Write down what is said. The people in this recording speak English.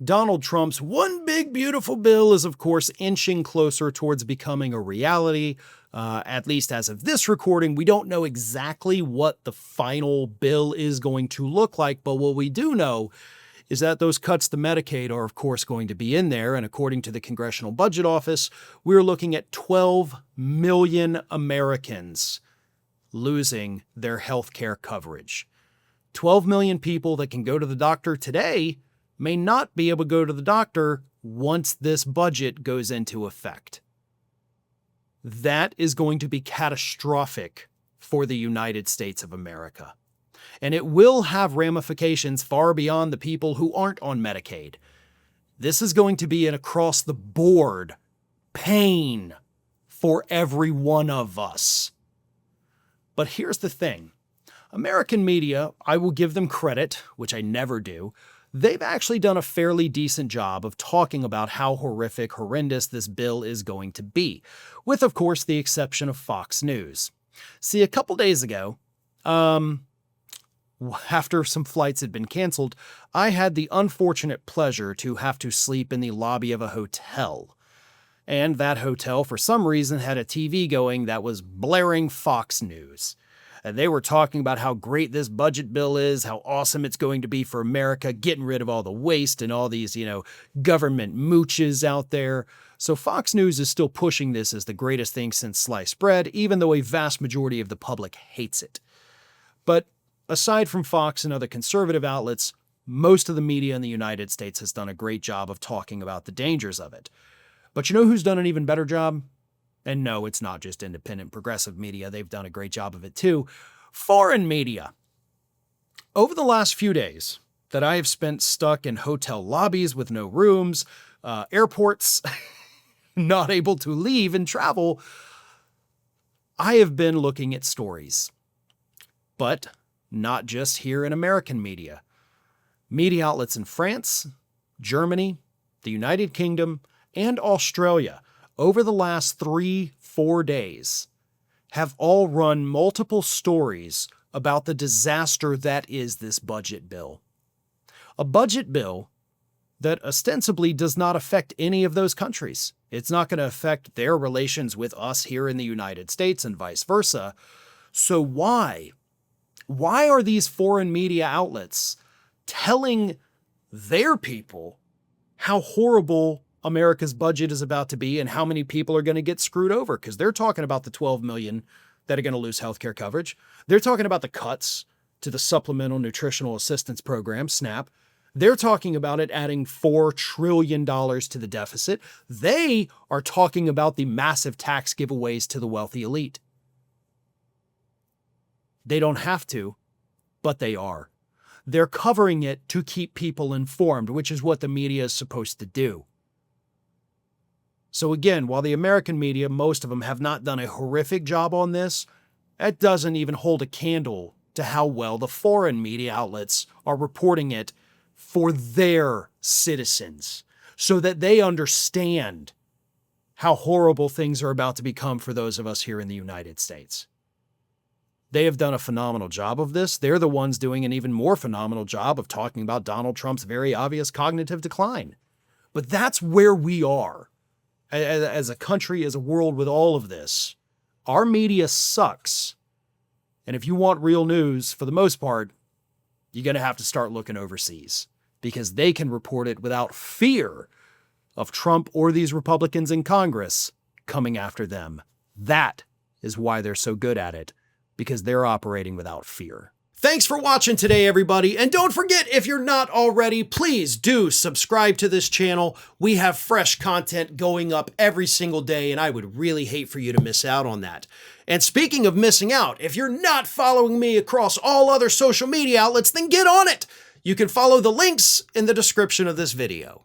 Donald Trump's one big beautiful bill is, of course, inching closer towards becoming a reality. At least as of this recording, we don't know exactly what the final bill is going to look like, but what we do know is that those cuts to Medicaid are, of course, going to be in there. And according to the Congressional Budget Office, we're looking at 12 million Americans losing their health care coverage. 12 million people that can go to the doctor today may not be able to go to the doctor once this budget goes into effect. That is going to be catastrophic for the United States of America. And it will have ramifications far beyond the people who aren't on Medicaid. This is going to be an across-the-board pain for every one of us. But here's the thing. American media, I will give them credit, which I never do. They've actually done a fairly decent job of talking about how horrendous this bill is going to be, with, of course, the exception of Fox News. See, a couple days ago, after some flights had been canceled, I had the unfortunate pleasure to have to sleep in the lobby of a hotel. And that hotel, for some reason, had a TV going that was blaring Fox News. And they were talking about how great this budget bill is, how awesome it's going to be for America, getting rid of all the waste and all these, government mooches out there. So Fox News is still pushing this as the greatest thing since sliced bread, even though a vast majority of the public hates it. But aside from Fox and other conservative outlets, most of the media in the United States has done a great job of talking about the dangers of it. But you know who's done an even better job? And no, it's not just independent progressive media. They've done a great job of it too. Foreign media. Over the last few days that I have spent stuck in hotel lobbies with no rooms, airports, not able to leave and travel, I have been looking at stories. But not just here in American media. Media outlets in France, Germany, the United Kingdom, and Australia over the last 3-4 days have all run multiple stories about the disaster that is this budget bill. A budget bill that ostensibly does not affect any of those countries. It's not going to affect their relations with us here in the United States and vice versa. So why? Why are these foreign media outlets telling their people how horrible America's budget is about to be and how many people are going to get screwed over? Because they're talking about the 12 million that are going to lose healthcare coverage. They're talking about the cuts to the Supplemental Nutritional Assistance Program, SNAP. They're talking about it adding $4 trillion to the deficit. They are talking about the massive tax giveaways to the wealthy elite. They don't have to, but they are. They're covering it to keep people informed, which is what the media is supposed to do. So again, while the American media, most of them, have not done a horrific job on this, that doesn't even hold a candle to how well the foreign media outlets are reporting it for their citizens, so that they understand how horrible things are about to become for those of us here in the United States. They have done a phenomenal job of this. They're the ones doing an even more phenomenal job of talking about Donald Trump's very obvious cognitive decline. But that's where we are as a country, as a world with all of this. Our media sucks. And if you want real news, for the most part, you're going to have to start looking overseas, because they can report it without fear of Trump or these Republicans in Congress coming after them. That is why they're so good at it, because they're operating without fear. Thanks for watching today, everybody. And don't forget, if you're not already, please do subscribe to this channel. We have fresh content going up every single day, and I would really hate for you to miss out on that. And speaking of missing out, if you're not following me across all other social media outlets, then get on it. You can follow the links in the description of this video.